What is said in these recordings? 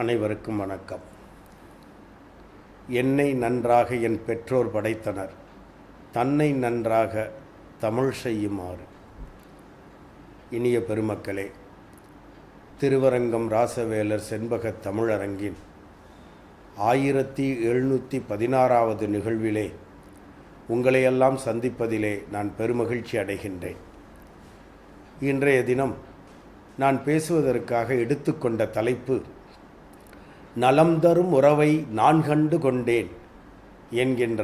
அனைவருக்கும் வணக்கம். என்னை நன்றாக என் பெற்றோர் படைத்தனர், தன்னை நன்றாக தமிழ் செய்யுமாறு. இனிய பெருமக்களே, திருவரங்கம் ராசவேலர் செண்பக தமிழரங்கின் 1716வது நிகழ்விலே உங்களையெல்லாம் சந்திப்பதிலே நான் பெருமகிழ்ச்சி அடைகின்றேன். இன்றைய தினம் நான் பேசுவதற்காக எடுத்துக்கொண்ட தலைப்பு, நலம் தரும் உறவை நான் கண்டு கொண்டேன் என்கின்ற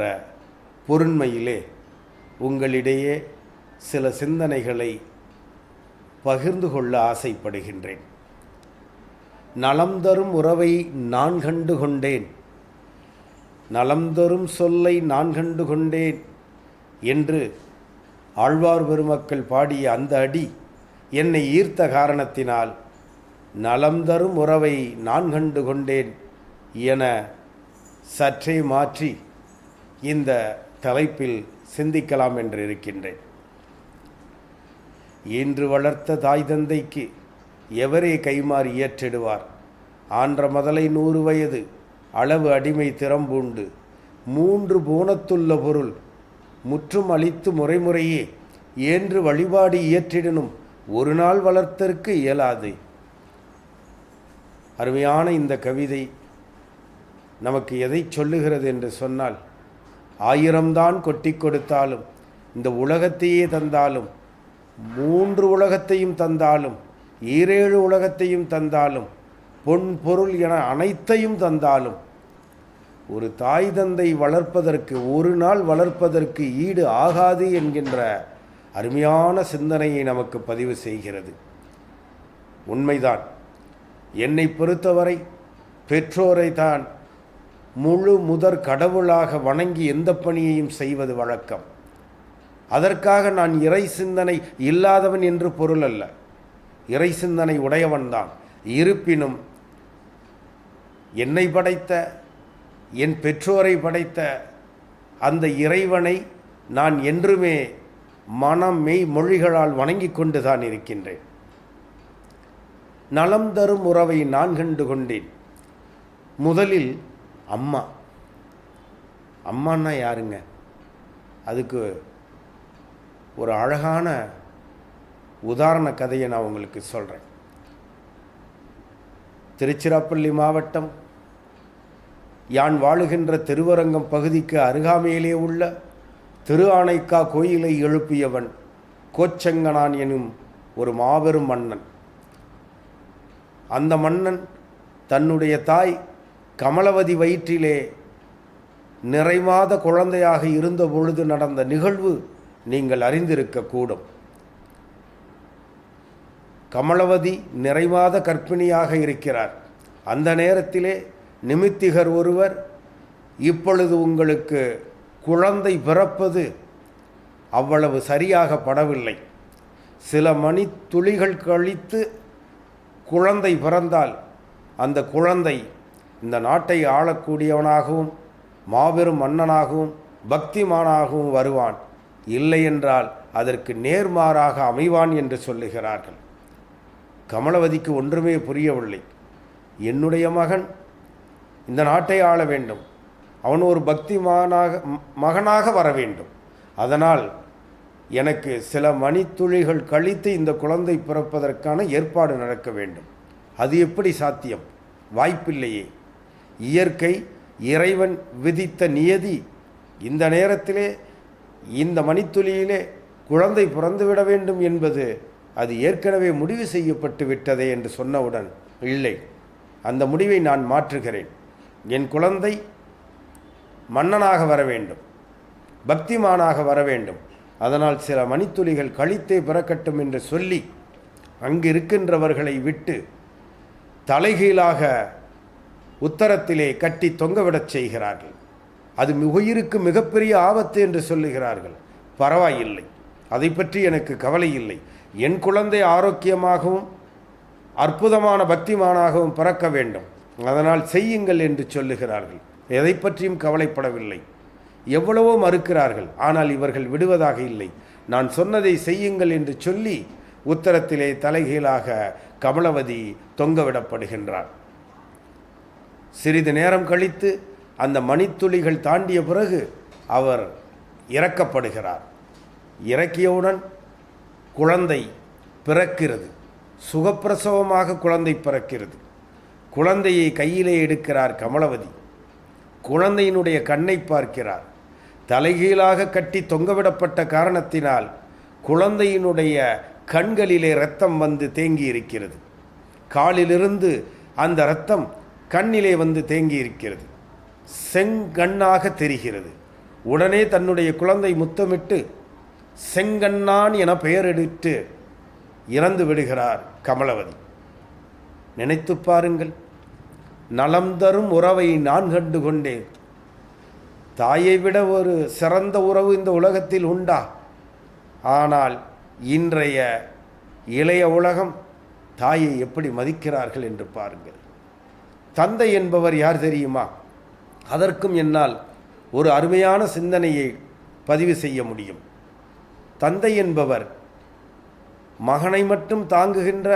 பொருண்மையிலே உங்களிடையே சில சிந்தனைகளை பகிர்ந்து கொள்ள ஆசைப்படுகின்றேன். நலம் தரும் உறவை நான் கண்டு கொண்டேன், நலம் தரும் சொல்லை நான் கண்டு கொண்டேன் என்று ஆழ்வார் பெருமக்கள் பாடிய அந்த அடி என்னை ஈர்த்த காரணத்தினால் நலம் தரும் உறவை நான் கண்டு கொண்டேன் என சற்றே மாற்றி இந்த தலைப்பில் சிந்திக்கலாம் என்று இருக்கின்றேன். ஈன்று வளர்த்த தாய் தந்தைக்கு எவரே கைமாறி இயற்றிடுவார்? ஆன்ற முதலை 100 வயது அளவு அடிமை திறம்பூண்டு 3 போனத்துள்ள பொருள் முற்றும் அளித்து முறைமுறையே ஏன்று வழிபாடு இயற்றிடனும் ஒரு நாள் வளர்த்தற்கு இயலாது. அருமையான இந்த கவிதை நமக்கு எதை சொல்லுகிறது என்று சொன்னால், 1000 தான் கொட்டி கொடுத்தாலும், இந்த உலகத்தையே தந்தாலும், 3 உலகத்தையும் தந்தாலும், 7 உலகத்தையும் தந்தாலும், பொன் பொருள் என அனைத்தையும் தந்தாலும், ஒரு தாய் தந்தை வளர்ப்பதற்கு, ஒரு நாள் வளர்ப்பதற்கு ஈடு ஆகாது என்கின்ற அருமையான சிந்தனையை நமக்கு பதிவு செய்கிறது. உண்மைதான். என்னை பொறுத்தவரை பெற்றோரை தான் முழு முதற் கடவுளாக வணங்கி எந்த பணியையும் செய்வது வழக்கம். அதற்காக நான் இறை சிந்தனை இல்லாதவன் என்று பொருள் அல்ல, இறை சிந்தனை உடையவன்தான். இருப்பினும் என்னை படைத்த, என் பெற்றோரை படைத்த அந்த இறைவனை நான் என்றுமே மனம் மெய் மொழிகளால் வணங்கி கொண்டு தான் இருக்கின்றேன். நலம் தரும் உறவை நான் கண்டு கொண்டேன். முதலில் அம்மா. அம்மான்னா யாருங்க? அதுக்கு ஒரு அழகான உதாரண கதையை நான் உங்களுக்கு சொல்கிறேன். திருச்சிராப்பள்ளி மாவட்டம் யான் வாழுகின்ற திருவரங்கம் பகுதிக்கு அருகாமையிலே உள்ள திரு ஆனைக்கா கோயிலை எழுப்பியவன் கோச்செங்கனான் எனும் ஒரு மாபெரும் மன்னன். அந்த மன்னன் தன்னுடைய தாய் கமலவதி வயிற்றிலே நிறைமாத குழந்தையாக இருந்த பொழுது நடந்த நிகழ்வு நீங்கள் அறிந்திருக்கக்கூடும். கமலவதி நிறைமாத கர்ப்பிணியாக இருக்கிறார். அந்த நேரத்திலே நிமித்திகர் ஒருவர், இப்பொழுது உங்களுக்கு குழந்தை பிறப்பது அவ்வளவு சரியாக படவில்லை, சில மணி துளிகள் கழித்து குழந்தை பிறந்தால் அந்த குழந்தை இந்த நாட்டை ஆளக்கூடியவனாகவும் மாபெரும் மன்னனாகவும் பக்திமானாகவும் வருவான், இல்லை என்றால் அதற்கு நேர்மாறாக அமைவான் என்று சொல்லுகிறார்கள். கமலவதிக்கு ஒன்றுமே புரியவில்லை. என்னுடைய மகன் இந்த நாட்டை ஆள வேண்டும், அவன் ஒரு மகனாக வர வேண்டும், அதனால் எனக்கு சில மணித்துளிகள் கழித்து இந்த குழந்தை பிறப்பதற்கான ஏற்பாடு நடக்க வேண்டும். அது எப்படி சாத்தியம்? வாய்ப்பில்லையே. இயற்கை, இறைவன் விதித்த நியதி, இந்த நேரத்திலே இந்த மணித்துளியிலே குழந்தை பிறந்துவிட வேண்டும் என்பது அது ஏற்கனவே முடிவு செய்யப்பட்டு விட்டதே என்று சொன்னவுடன், இல்லை, அந்த முடிவை நான் மாற்றுகிறேன். என் குழந்தை மன்னனாக வர வேண்டும், பக்திமானாக வர வேண்டும், அதனால் சில மணித்துளிகள் கழித்தே பிறக்கட்டும் என்று சொல்லி அங்கு இருக்கின்றவர்களை விட்டு தலைகீழாக உத்தரத்திலே கட்டி தொங்கவிடச் செய்கிறார்கள். அது உயிருக்கு மிகப்பெரிய ஆபத்து என்று சொல்லுகிறார்கள். பரவாயில்லை, அதை பற்றி எனக்கு கவலை இல்லை. என் குழந்தை ஆரோக்கியமாகவும் அற்புதமான பக்திமானாகவும் பிறக்க வேண்டும், அதனால் செய்யுங்கள் என்று சொல்லுகிறார்கள். எதை பற்றியும் கவலைப்படவில்லை. எவ்வளவோ மறுக்கிறார்கள், ஆனால் இவர்கள் விடுவதாக இல்லை. நான் சொன்னதை செய்யுங்கள் என்று சொல்லி உத்தரத்திலே தலைகீழாக கமலவதி தொங்கவிடப்படுகின்றார். சிறிது நேரம் கழித்து அந்த மணித்துளிகள் தாண்டிய பிறகு அவர் இறக்கப்படுகிறார். இறக்கியவுடன் குழந்தை பிறக்கிறது. சுகப்பிரசவமாக குழந்தை பிறக்கிறது. குழந்தையை கையிலே எடுக்கிறார் கமலவதி. குழந்தையினுடைய கண்ணை பார்க்கிறார். தலைகீழாக கட்டி தொங்கவிடப்பட்ட காரணத்தினால் குழந்தையினுடைய கண்களிலே இரத்தம் வந்து தேங்கி இருக்கிறது. காலிலிருந்து அந்த இரத்தம் கண்ணிலே வந்து தேங்கி இருக்கிறது. செங்கண்ணாக தெரிகிறது. உடனே தன்னுடைய குழந்தை முத்தமிட்டு செங்கண்ணான் என பெயரெடுத்து இறந்து விடுகிறார் கமலவதி. நினைத்து பாருங்கள், நலம் தரும் உறவை நான் கண்டு கொண்டேன். தாயை விட ஒரு சிறந்த உறவு இந்த உலகத்தில் உண்டா? ஆனால் இன்றைய இளைய உலகம் தாயை எப்படி மதிக்கிறார்கள் என்று பாருங்கள். தந்தை என்பவர் யார் தெரியுமா? அதற்கும் என்னால் ஒரு அருமையான சிந்தனையை பதிவு செய்ய முடியும். தந்தை என்பவர் மகனை மட்டும் தாங்குகின்ற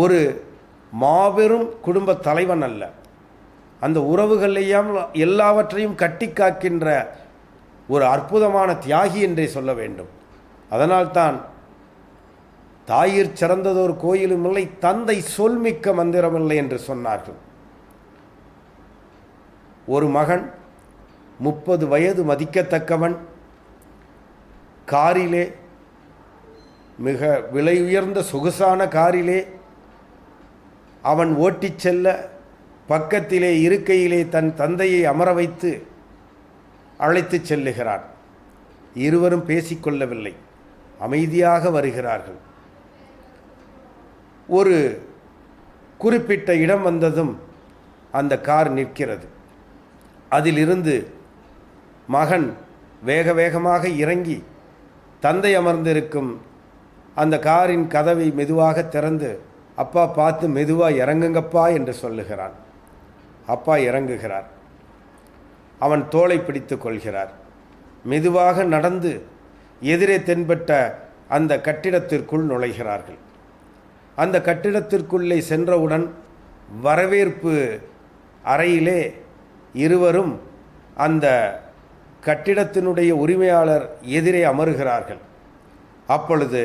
ஒரு மாபெரும் குடும்ப தலைவன் அல்ல. அந்த உறவுகளையும் எல்லாவற்றையும் கட்டி காக்கின்ற ஒரு அற்புதமான தியாகி என்றே சொல்ல வேண்டும். அதனால்தான் தாயிற் சிறந்ததொரு கோயிலும் இல்லை, தந்தை சொல்மிக்க மந்திரமில்லை என்று சொன்னார்கள். ஒரு மகன் 30 வயது மதிக்கத்தக்கவன், காரிலே, மிக விலை உயர்ந்த சொகுசான காரிலே அவன் ஓட்டிச் செல்ல பக்கத்திலே இருக்கையிலே தன் தந்தையை அமர வைத்து அழைத்து செல்லுகிறான். இருவரும் பேசிக்கொள்ளவில்லை, அமைதியாக வருகிறார்கள். ஒரு குறிப்பிட்ட இடம் வந்ததும் அந்த கார் நிற்கிறது. அதிலிருந்து மகன் வேக வேகமாக இறங்கி தந்தை அமர்ந்திருக்கும் அந்த காரின் கதவை மெதுவாக திறந்து, அப்பா பார்த்து மெதுவாக இறங்குங்கப்பா என்று சொல்லுகிறான். அப்பா இறங்குகிறார். அவன் தோளை பிடித்து கொள்கிறார். மெதுவாக நடந்து எதிரே தென்பட்ட அந்த கட்டிடத்திற்குள் நுழைகிறார்கள். அந்த கட்டிடத்திற்குள்ளே சென்றவுடன் வரவேற்பு அறையிலே இருவரும் அந்த கட்டிடத்தினுடைய உரிமையாளர் எதிரே அமருகிறார்கள். அப்பொழுது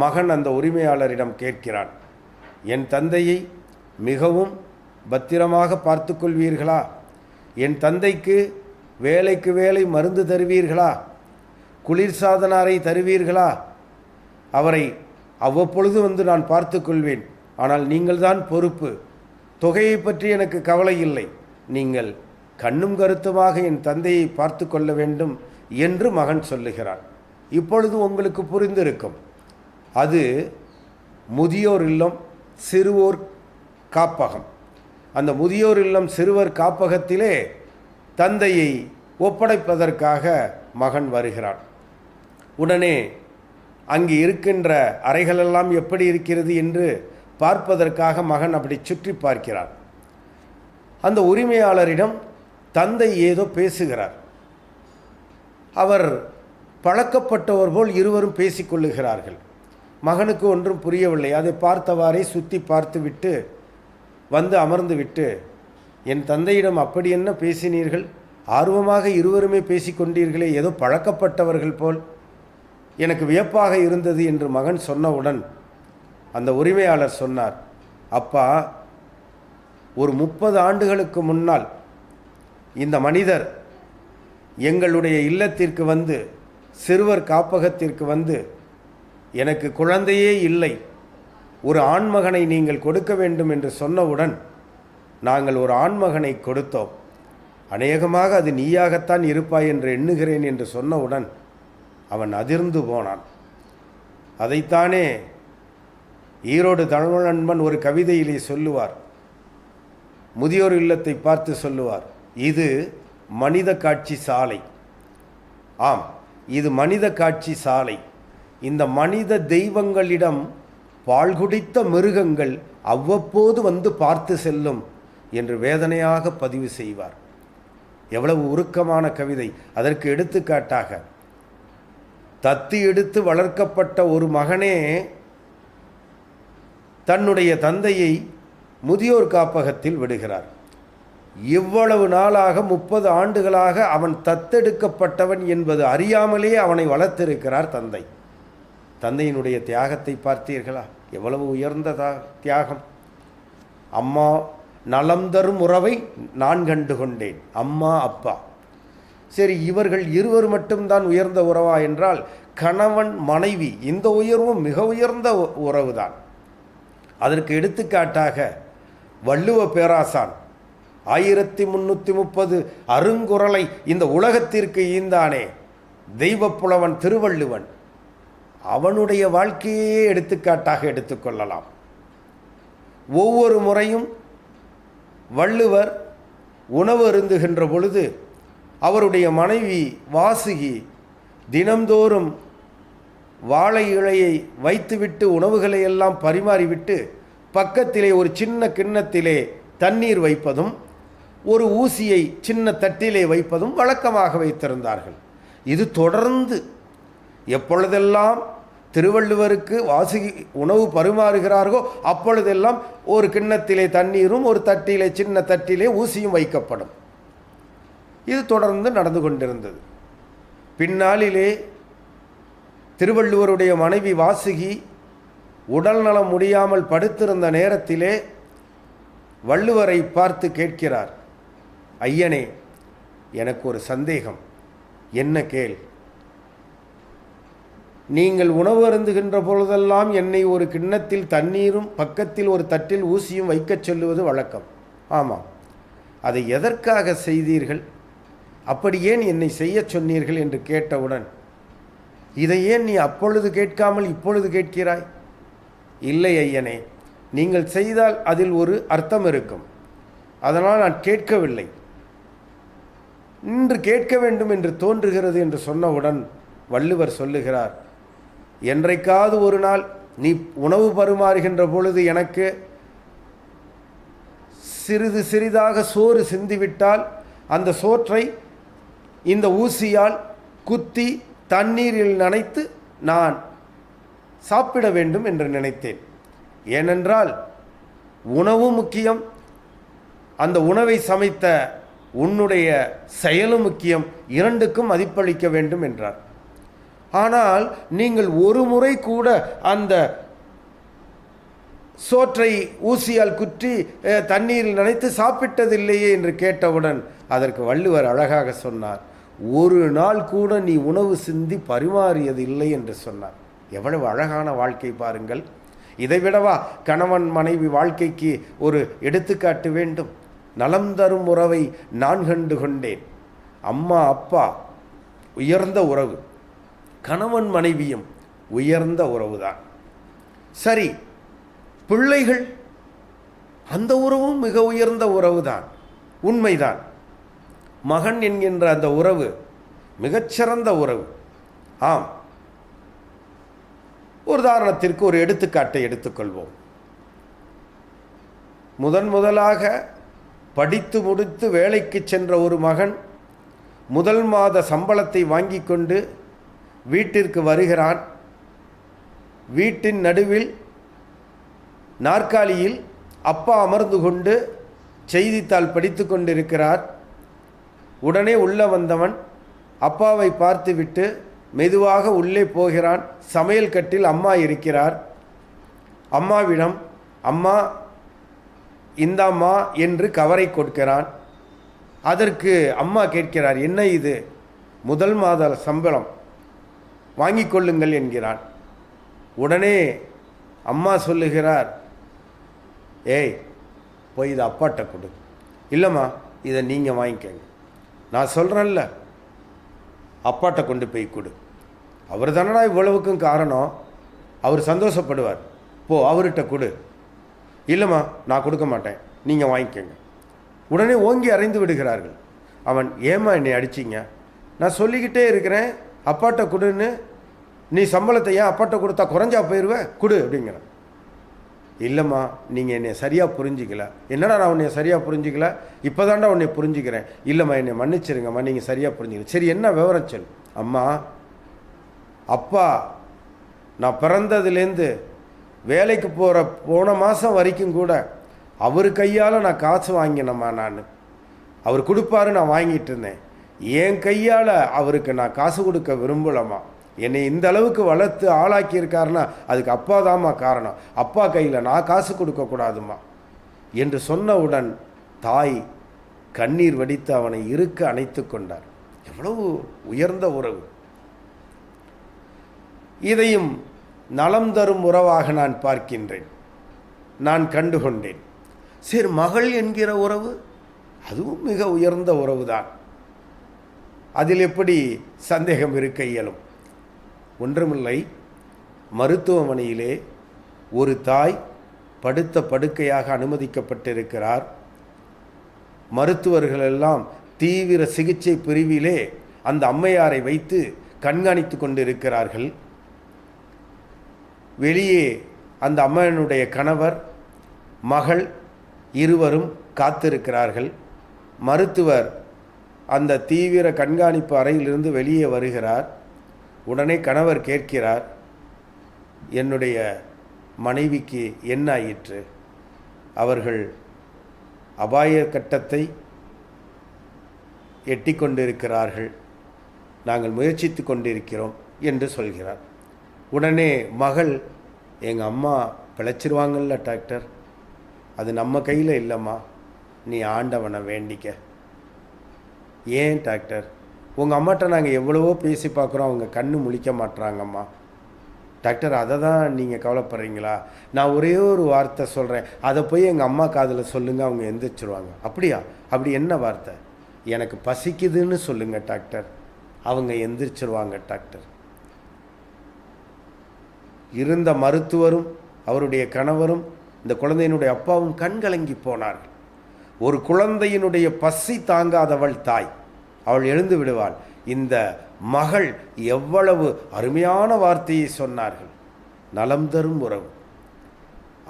மகன் அந்த உரிமையாளரிடம் கேட்கிறான், என் தந்தையை மிகவும் பத்திரமாக பார்த்து கொள்வீர்களா? என் தந்தைக்கு வேலைக்கு வேலை மருந்து தருவீர்களா? குளிர்சாதன அறை தருவீர்களா? அவரை அவ்வப்பொழுது வந்து நான் பார்த்து கொள்வேன். ஆனால் நீங்கள்தான் பொறுப்பு. தொகையை பற்றி எனக்கு கவலை இல்லை. நீங்கள் கண்ணும் கருத்துமாக என் தந்தையை பார்த்து கொள்ள வேண்டும் என்று மகன் சொல்லுகிறான். இப்பொழுது உங்களுக்கு புரிந்திருக்கும், அது முதியோர் இல்லம் சிறுவோர் காப்பகம். அந்த முதியோர் இல்லம் சிறுவர் காப்பகத்திலே தந்தையை ஒப்படைப்பதற்காக மகன் வருகிறான். உடனே அங்கு இருக்கின்ற அறைகளெல்லாம் எப்படி இருக்கிறது என்று பார்ப்பதற்காக மகன் அப்படி சுற்றி பார்க்கிறான். அந்த உரிமையாளரிடம் தந்தை ஏதோ பேசுகிறார். அவர் பழக்கப்பட்டவர் போல் இருவரும் பேசிக்கொள்ளுகிறார்கள். மகனுக்கு ஒன்றும் புரியவில்லை. அதை பார்த்தவாறே சுற்றி பார்த்துவிட்டு வந்து அமர்ந்து விட்டு, என் தந்தையிடம் அப்படி என்ன பேசினீர்கள்? ஆர்வமாக இருவருமே பேசிக்கொண்டீர்களே, ஏதோ பழக்கப்பட்டவர்கள் போல், எனக்கு வியப்பாக இருந்தது என்று மகன் சொன்னவுடன் அந்த உரிமையாளர் சொன்னார், அப்பா, ஒரு 30 ஆண்டுகளுக்கு முன்னால் இந்த மனிதர் எங்களுடைய இல்லத்திற்கு வந்து, சிறுவர் காப்பகத்திற்கு வந்து, எனக்கு குழந்தையே இல்லை, ஒரு ஆண்மகனை நீங்கள் கொடுக்க வேண்டும் என்று சொன்னவுடன் நாங்கள் ஒரு ஆண்மகனை கொடுத்தோம். அநேகமாக அது நீயாகத்தான் இருப்பாய் என்று எண்ணுகிறேன் என்று சொன்னவுடன் அவன் அதிர்ந்து போனான். அதைத்தானே ஈரோடு தமிழன்பன் ஒரு கவிதையிலே சொல்லுவார். முதியோர் இல்லத்தை பார்த்து சொல்லுவார், இது மனித காட்சி சாலை. ஆம், இது மனித காட்சி சாலை. இந்த மனித தெய்வங்களிடம் பால் குடித்த மிருகங்கள் அவ்வப்போது வந்து பார்த்து செல்லும் என்று வேதனையாக பதிவு செய்வார். எவ்வளவு உருக்கமான கவிதை! அதற்கு எடுத்துக்காட்டாக, தத்தி எடுத்து வளர்க்கப்பட்ட ஒரு மகனே தன்னுடைய தந்தையை முதியோர் காப்பகத்தில் விடுகிறார். இவ்வளவு நாளாக 30 ஆண்டுகளாக அவன் தத்தெடுக்கப்பட்டவன் என்பது அறியாமலே அவனை வளர்த்திருக்கிறார் தந்தை. தந்தையினுடைய தியாகத்தை பார்த்தீர்களா? எவ்வளவு உயர்ந்த தியாகம். அம்மா நலம் தரும் உறவை நான் கண்டு கொண்டேன். அம்மா அப்பா. சரி, இவர்கள் இருவர் மட்டும்தான் உயர்ந்த உறவா என்றால் கணவன் மனைவி இந்த உயர்வும் மிக உயர்ந்த உறவுதான். அதற்கு எடுத்துக்காட்டாக வள்ளுவ பேராசான் 1330 அருங்குறளை இந்த உலகத்திற்கு ஈந்தானே தெய்வப்புலவன் திருவள்ளுவன், அவனுடைய வாழ்க்கையே எடுத்துக்காட்டாக எடுத்துக்கொள்ளலாம். ஒவ்வொரு முறையும் வள்ளுவர் உணவு அருந்துகின்ற பொழுது அவருடைய மனைவி வாசுகி தினம்தோறும் வாழை இலையை வைத்துவிட்டு உணவுகளை எல்லாம் பரிமாறிவிட்டு பக்கத்திலே ஒரு சின்ன கிண்ணத்திலே தண்ணீர் வைப்பதும் ஒரு ஊசியை சின்ன தட்டிலே வைப்பதும் வழக்கமாக வைத்திருந்தார்கள். இது தொடர்ந்து எப்பொழுதெல்லாம் திருவள்ளுவருக்கு வாசுகி உணவு பரிமாறுகிறார்களோ அப்பொழுதெல்லாம் ஒரு கிண்ணத்திலே தண்ணீரும் ஒரு தட்டிலே சின்ன தட்டிலே ஊசியும் வைக்கப்படும். இது தொடர்ந்து நடந்து கொண்டிருந்தது. பின்னாளிலே திருவள்ளுவருடைய மனைவி வாசுகி உடல் நலம் முடியாமல் படுத்திருந்த நேரத்திலே வள்ளுவரை பார்த்து கேட்கிறார், ஐயனே, எனக்கு ஒரு சந்தேகம். என்ன கேள்? நீங்கள் உணவு அருந்துகின்ற பொழுதெல்லாம் என்னை ஒரு கிண்ணத்தில் தண்ணீரும் பக்கத்தில் ஒரு தட்டில் ஊசியும் வைக்கச் சொல்லுவது வழக்கம். ஆமாம், அதை எதற்காக செய்தீர்கள்? அப்படி ஏன் என்னை செய்ய சொன்னீர்கள் என்று கேட்டவுடன், இதை ஏன் நீ அப்பொழுது கேட்காமல் இப்பொழுது கேட்கிறாய்? இல்லை ஐயனே, நீங்கள் செய்தால் அதில் ஒரு அர்த்தம் இருக்கும், அதனால் நான் கேட்கவில்லை. இன்று கேட்க வேண்டும் என்று தோன்றுகிறது என்று சொன்னவுடன் வள்ளுவர் சொல்லுகிறார், என்றைக்காவது ஒரு நாள் நீ உணவு பரிமாறுகின்ற பொழுது எனக்கு சிறிது சிறிதாக சோறு சிந்திவிட்டால் அந்த சோற்றை இந்த ஊசியால் குத்தி தண்ணீரில் நனைத்து நான் சாப்பிட வேண்டும் என்று நினைத்தேன். ஏனென்றால் உணவு முக்கியம், அந்த உணவை சமைத்த உன்னுடைய செயலும் முக்கியம், இரண்டுக்கும் மதிப்பளிக்க வேண்டும் என்றார். ஆனால் நீங்கள் ஒரு முறை கூட அந்த சோற்றை ஊசியால் குற்றி தண்ணீரில் நனைத்து சாப்பிட்டதில்லையே என்று கேட்டவுடன் அதற்கு வள்ளுவர் அழகாக சொன்னார், ஒரு நாள் கூட நீ உணவு சிந்தி பரிமாறியது இல்லை என்று சொன்னார். எவ்வளவு அழகான வாழ்க்கை பாருங்கள். இதைவிடவா கணவன் மனைவி வாழ்க்கைக்கு ஒரு எடுத்துக்காட்டு வேண்டும்? நலம் தரும் உறவை நான் கண்டு கொண்டேன். அம்மா அப்பா உயர்ந்த உறவு, கணவன் மனைவியும் உயர்ந்த உறவுதான். சரி, பிள்ளைகள், அந்த உறவும் மிக உயர்ந்த உறவுதான், உண்மைதான். மகன் என்கின்ற அந்த உறவு மிகச்சிறந்த உறவு. ஆம், ஒரு உதாரணத்திற்கு ஒரு எடுத்துக்காட்டை எடுத்துக்கொள்வோம். முதலாக படித்து முடித்து வேலைக்கு சென்ற ஒரு மகன் முதல் மாத சம்பளத்தை வாங்கி கொண்டு வீட்டிற்கு வருகிறான். வீட்டின் நடுவில் நாற்காலியில் அப்பா அமர்ந்து கொண்டு செய்தித்தாள் படித்து கொண்டிருக்கிறார். உடனே உள்ளே வந்தவன் அப்பாவை பார்த்துவிட்டு மெதுவாக உள்ளே போகிறான். சமையல் கட்டில் அம்மா இருக்கிறார். அம்மாவிடம், அம்மா இந்தாம்மா என்று கவரை கொடுக்கிறான். அதற்கு அம்மா கேட்கிறார், என்ன இது? முதல் மாத சம்பளம், வாங்கி கொள்ளுங்கள் என்கிறான். உடனே அம்மா சொல்லுகிறார், ஏய் போய் இதை அப்பாட்ட கொடு. இல்லைம்மா, இதை நீங்கள் வாங்கிக்கங்க. நான் சொல்கிறேன்ல, அப்பாட்ட கொண்டு போய் கொடு. அவர் தானடா இவ்வளவுக்கும் காரணம், அவர் சந்தோஷப்படுவார், போ அவர்கிட்ட கொடு. இல்லைம்மா, நான் கொடுக்க மாட்டேன், நீங்கள் வாங்கிக்கோங்க. உடனே ஓங்கி அறைந்து விடுகிறார்கள். அவன், ஏம்மா என்னை அடிச்சிங்க? நான் சொல்லிக்கிட்டே இருக்கிறேன் அப்பாட்ட கொடுன்னு, நீ சம்பளத்தை ஏன் அப்பாட்ட கொடுத்தா குறைஞ்சா போயிடுவேன், கொடு அப்படிங்கிறான். இல்லைம்மா, நீங்கள் என்னை சரியாக புரிஞ்சிக்கல. என்னடா நான் உன்னை சரியாக புரிஞ்சிக்கல? இப்போ தாண்டா உன்னை புரிஞ்சுக்கிறேன். இல்லைம்மா, என்னை மன்னிச்சிருங்கம்மா, நீங்கள் சரியாக புரிஞ்சுக்கல. சரி, என்ன விவரம் சொல். அம்மா, அப்பா நான் பிறந்ததுலேருந்து வேலைக்கு போன மாதம் வரைக்கும் கூட அவர் கையால் நான் காசு வாங்கினம்மா. நான் அவர் கொடுப்பாரு, நான் வாங்கிட்டு இருந்தேன். என் கையால் அவருக்கு நான் காசு கொடுக்க விரும்பலம்மா. என்னை இந்த அளவுக்கு வளர்த்து ஆளாக்கியிருக்காருன்னா அதுக்கு அப்பா தாம்மா காரணம். அப்பா கையில் நான் காசு கொடுக்கக்கூடாதும்மா என்று சொன்னவுடன் தாய் கண்ணீர் வடித்து அவனை இருக்க அணைத்து கொண்டார். எவ்வளவு உயர்ந்த உறவு! இதையும் நலம் தரும் உறவாக நான் பார்க்கின்றேன், நான் கண்டுகொண்டேன். சரி, மகள் என்கிற உறவு, அதுவும் மிக உயர்ந்த உறவுதான். அதில் எப்படி சந்தேகம் இருக்க இயலும்? ஒன்றுமில்லை, மருத்துவமனையிலே ஒரு தாய் படுத்த படுக்கையாக அனுமதிக்கப்பட்டிருக்கிறார். மருத்துவர்கள் எல்லாம் தீவிர சிகிச்சை பிரிவிலே அந்த அம்மையாரை வைத்து கண்காணித்து கொண்டிருக்கிறார்கள். வெளியே அந்த அம்மையனுடைய கணவர், மகள் இருவரும் காத்திருக்கிறார்கள். மருத்துவர் அந்த தீவிர கண்காணிப்பு அறையிலிருந்து வெளியே வருகிறார். உடனே கணவர் கேட்கிறார், என்னுடைய மனைவிக்கு என்ன ஆயிற்று? அவர்கள் அபாய கட்டத்தை எட்டி கொண்டிருக்கிறார்கள், நாங்கள் முயற்சித்து கொண்டிருக்கிறோம் என்று சொல்கிறார். உடனே மகள், எங்கள் அம்மா பிழைச்சிருவாங்கல்ல டாக்டர், அது நம்ம கையில் இல்லைம்மா, நீ ஆண்டவனை வேண்டிக்க. ஏன் டாக்டர்? உங்கள் அம்மாட்ட நாங்கள் எவ்வளவோ பேசி பார்க்குறோம், அவங்க கண்ணு முழிக்க மாட்டுறாங்கம்மா. டாக்டர், அதை தான் நீங்கள் கவலைப்படுறீங்களா? நான் ஒரே ஒரு வார்த்தை சொல்கிறேன், அதை போய் எங்கள் அம்மா காதில் சொல்லுங்கள், அவங்க எந்திரிச்சிருவாங்க. அப்படியா? அப்படி என்ன வார்த்தை? எனக்கு பசிக்குதுன்னு சொல்லுங்கள் டாக்டர், அவங்க எந்திரிச்சிருவாங்க டாக்டர். இருந்த மருத்துவரும் அவருடைய கணவரும் இந்த குழந்தையினுடைய அப்பாவும் கண்கலங்கி போனார்கள். ஒரு குழந்தையினுடைய பசி தாங்காதவள் தாய், அவள் எழுந்து விடுவாள். இந்த மகள் எவ்வளவு அருமையான வார்த்தையை சொன்னார்கள். நலம் தரும் உறவு.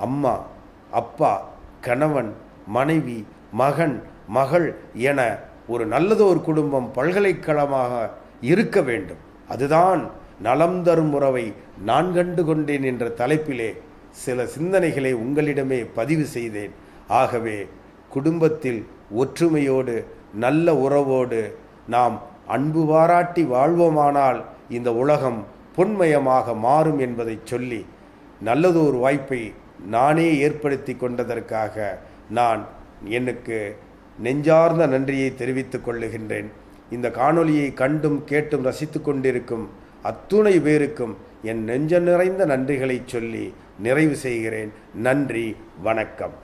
அம்மா, அப்பா, கணவன், மனைவி, மகன், மகள் என ஒரு நல்லதொரு குடும்பம் பல்கலைக்கழகமாக இருக்க வேண்டும். அதுதான் நலம் தரும் உறவை நான் கண்டு கொண்டேன் என்ற தலைப்பிலே சில சிந்தனைகளை உங்களிடமே பதிவு செய்தேன். ஆகவே குடும்பத்தில் ஒற்றுமையோடு நல்ல உறவோடு நாம் அன்பு பாராட்டி வாழ்வோமானால் இந்த உலகம் பொன்மயமாக மாறும் என்பதை சொல்லி, நல்லதொரு வாய்ப்பை நானே ஏற்படுத்தி கொண்டதற்காக நான் எனக்கு நெஞ்சார்ந்த நன்றியை தெரிவித்துக் கொள்ளுகின்றேன். இந்த காணொளியை கண்டும் கேட்டும் ரசித்து கொண்டிருக்கும் அத்துணை பேருக்கும் என் நெஞ்ச நிறைந்த நன்றிகளை சொல்லி நிறைவு செய்கிறேன். நன்றி, வணக்கம்.